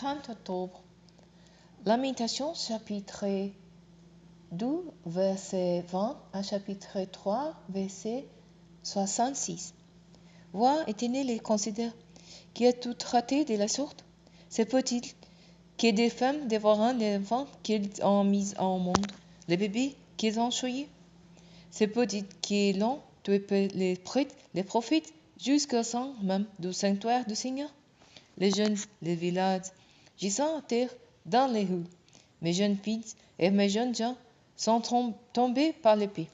30 octobre. Lamentation, chapitre 2, verset 20 à chapitre 3, verset 66. Vois, Éternel, et considère qui a tout traité de la sorte. C'est peut-il que des femmes dévorant les enfants qu'ils ont mis au monde, les bébés qu'ils ont choyés? C'est peut-il qu'ils l'ont tué les prêtres, les prophètes, jusqu'au sein même du sanctuaire du Seigneur? Les jeunes, les villages, gisant à terre dans les rues. Mes jeunes filles et mes jeunes gens sont tombés par l'épée.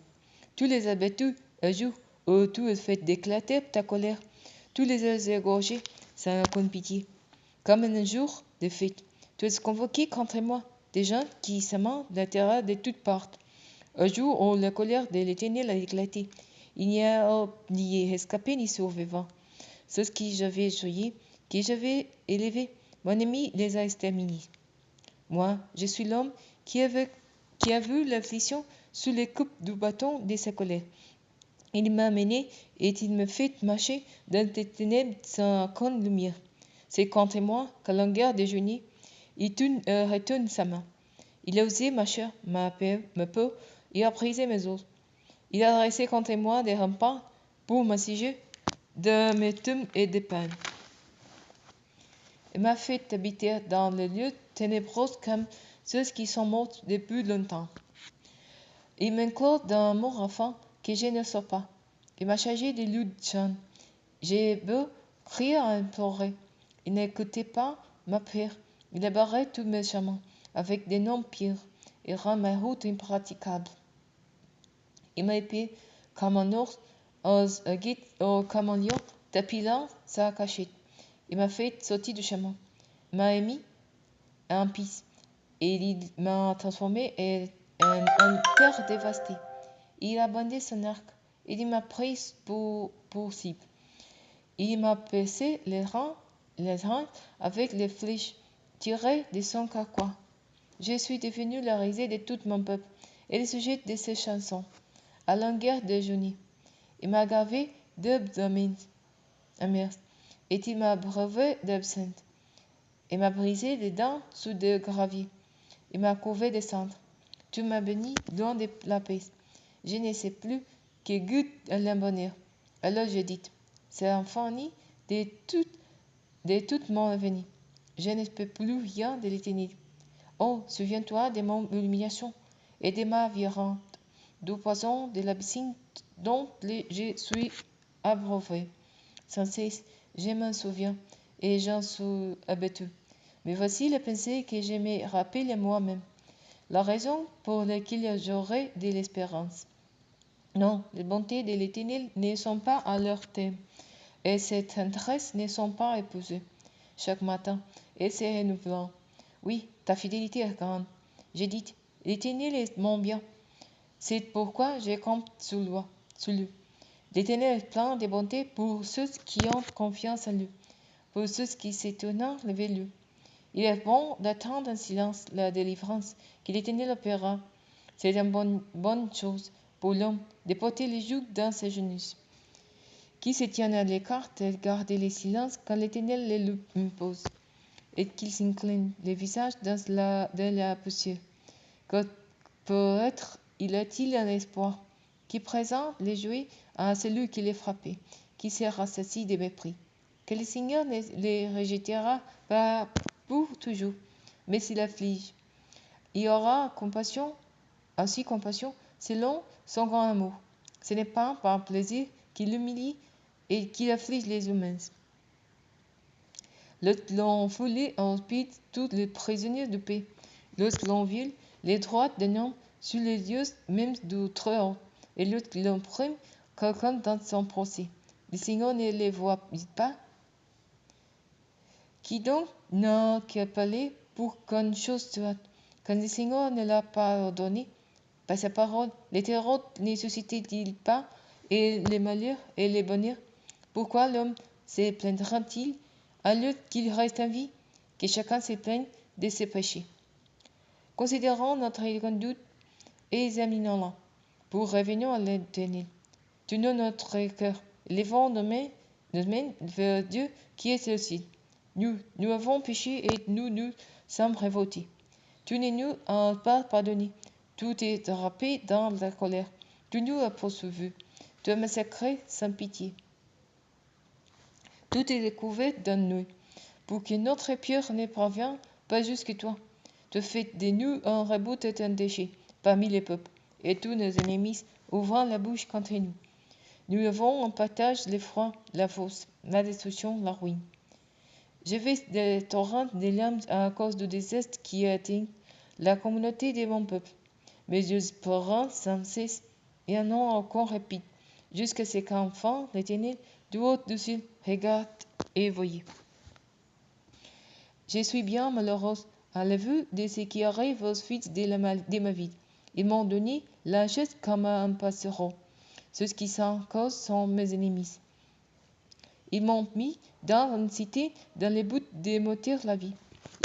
Tu les as battus un jour où tu as fait d'éclater ta colère. Tu les as égorgés sans aucune pitié. Comme un jour de fête, tu as convoqué contre moi des gens qui s'amènent la terreur de toutes parts. Un jour où la colère de l'Éternel a éclaté, il n'y a ni escapé ni survivant. Ceux qui j'avais choisis, qui j'avais élevés, mon ennemi les a exterminés. Moi, je suis l'homme qui a vu l'affliction sous les coupes du bâton de sa colère. Il m'a mené et il me fait marcher dans des ténèbres sans aucune lumière. C'est contre moi qu'à longueur de journée, il retourne sa main. Il a usé ma chair, ma peau, et a brisé mes os. Il a dressé contre moi des remparts pour m'assiéger de mes tombes et de peines. Il m'a fait habiter dans les lieux ténébreux comme ceux qui sont morts depuis longtemps. Il m'enclôt dans mon enfant que je ne sors pas. Il m'a chargé de luttes. J'ai beau crier et implorer. Il n'écoutait pas ma prière. Il a barré tous mes chemins avec des noms pires. Il rend ma route impraticable. Il m'a épée comme un ours, comme un lion, tapilant sa cachette. Il m'a fait sortir du chemin. Il m'a mis en piste et il m'a transformé en terre dévastée. Il a bandé son arc et il m'a pris pour cible. Il m'a percé les reins avec les flèches tirées de son carquois. Je suis devenu la risée de tout mon peuple et le sujet de ses chansons. À longueur de journée, il m'a gavé d'herbes amères et il m'a brevet d'absinthe. Il m'a brisé des dents sous de graviers. Il m'a couvé de cendres. Tu m'as béni loin de la paix. Je ne sais plus que goûte à l'abonner. Alors je dis, c'est infini de toute mon avenir. Je ne peux plus rien de l'éternel. Oh, souviens-toi de mon humiliation et de ma violente, du poison de l'abyssine dont je suis abreuvé. Sans cesse, je m'en souviens et j'en suis abattu. Mais voici la pensée que je me rappelle moi-même, la raison pour laquelle j'aurai de l'espérance. Non, les bontés de l'Éternel ne sont pas à leur terme, et ses tendresses ne sont pas épousées. Chaque matin, et se renouvelant. Oui, ta fidélité est grande. J'ai dit, l'Éternel est mon bien. C'est pourquoi je compte sur lui. L'Éternel est plein de bonté pour ceux qui ont confiance en lui, pour ceux qui s'étonnent vers lui. Il est bon d'attendre en silence la délivrance que l'Éternel opérera. C'est une bonne chose pour l'homme de porter les jougs dans ses genoux. Qui se tient à l'écart de garder le silence quand l'Éternel le lui impose, et qu'il s'incline le visage dans la poussière. Que peut-être il a-t-il un espoir qui présente les jouets à celui qui les frappé, qui sera saisi de mépris, que le Seigneur ne les rejettera pas pour toujours, mais s'il afflige. Il aura compassion, aussi compassion, selon son grand amour. Ce n'est pas par plaisir qu'il humilie et qu'il afflige les humains. Lorsqu'on foulait en speed tous les prisonniers de paix, lorsqu'on viole les droits d'un homme sur les lieux même du Très-Haut, et lorsqu'on prime quelqu'un dans son procès, le Seigneur ne les voit pas. Qui donc n'a qu'à parler pour qu'une chose soit, quand le Seigneur ne l'a pas ordonné? Par sa parole, les terreaux ne suscitent-ils pas, et les malheurs et les bonheurs? Pourquoi l'homme se plaindra-t-il à lieu qu'il reste en vie, que chacun se plaigne de ses péchés? Considérons notre conduite et examinons-la, pour revenir à l'Éternel. Tenons notre cœur, levons nos mains vers Dieu qui est au ciel. Nous avons péché et nous sommes révoltés. Tu ne nous as pas pardonné. Tu t'es drapé dans la colère. Tu nous as poursuivis. Tu as massacré sans pitié. Tout est découvert dans nous, pour que notre pierre ne parvienne pas jusqu'à toi. Tu fais de nous un rebout et un déchet parmi les peuples, et tous nos ennemis ouvrant la bouche contre nous. Nous avons en partage l'effroi, la force, la destruction, la ruine. Je vais des torrents de larmes à cause du désastre qui a atteint la communauté de mon peuple. Mes yeux pleurant sans cesse et un an encore répit, jusqu'à ce qu'enfin l'Éternel, du haut du ciel, regarde et voyez. Je suis bien malheureuse à la vue de ce qui arrive aux suites de ma vie. Ils m'ont donné la chaise comme un passereau. Ceux qui sans cause sont mes ennemis. Ils m'ont mis dans une cité dans le but de m'ôter la vie.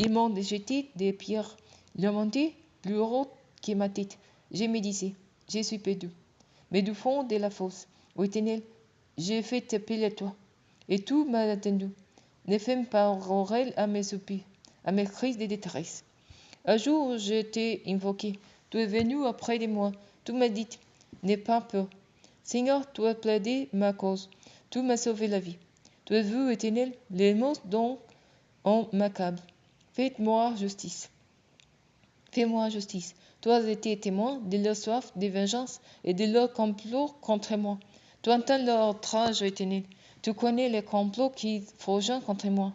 Ils m'ont jeté des pierres. Ils ont monté plus haut que ma tête. Je me disais, je suis perdu. Mais du fond de la fosse, ô Éternel, j'ai fait appeler à toi, et tout m'a attendu. Ne fais pas oreille à mes soupirs, à mes cris de détresse. Un jour, je t'ai invoqué. Tu es venu auprès de moi. Tu m'as dit, n'aie pas peur. Seigneur, tu as plaidé ma cause. Tu m'as sauvé la vie. Tu as vu, Éternel, les mots dont on m'accable. Fais-moi justice. Fais-moi justice. Tu as été témoin de leur soif de vengeance et de leur complot contre moi. Tu entends leur outrage, Éternel. Tu connais les complots qui forgent contre moi.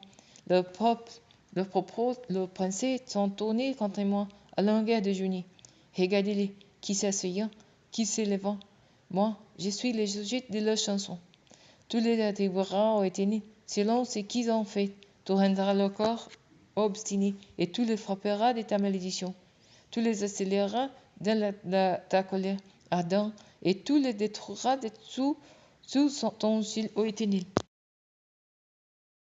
Leurs propos, leurs pensées sont tournés contre moi à longueur de journée. Regardez-les, qui s'asseyant, qui s'élevant. Moi, je suis le sujet de leurs chansons. Tu les attribueras, ô Éternel, selon ce qu'ils ont fait. Tu rendras leur corps obstiné et tu les frapperas de ta malédiction. Tu les accéléreras dans ta colère ardente et tu les détruiras sous ton ciel, ô Éternel.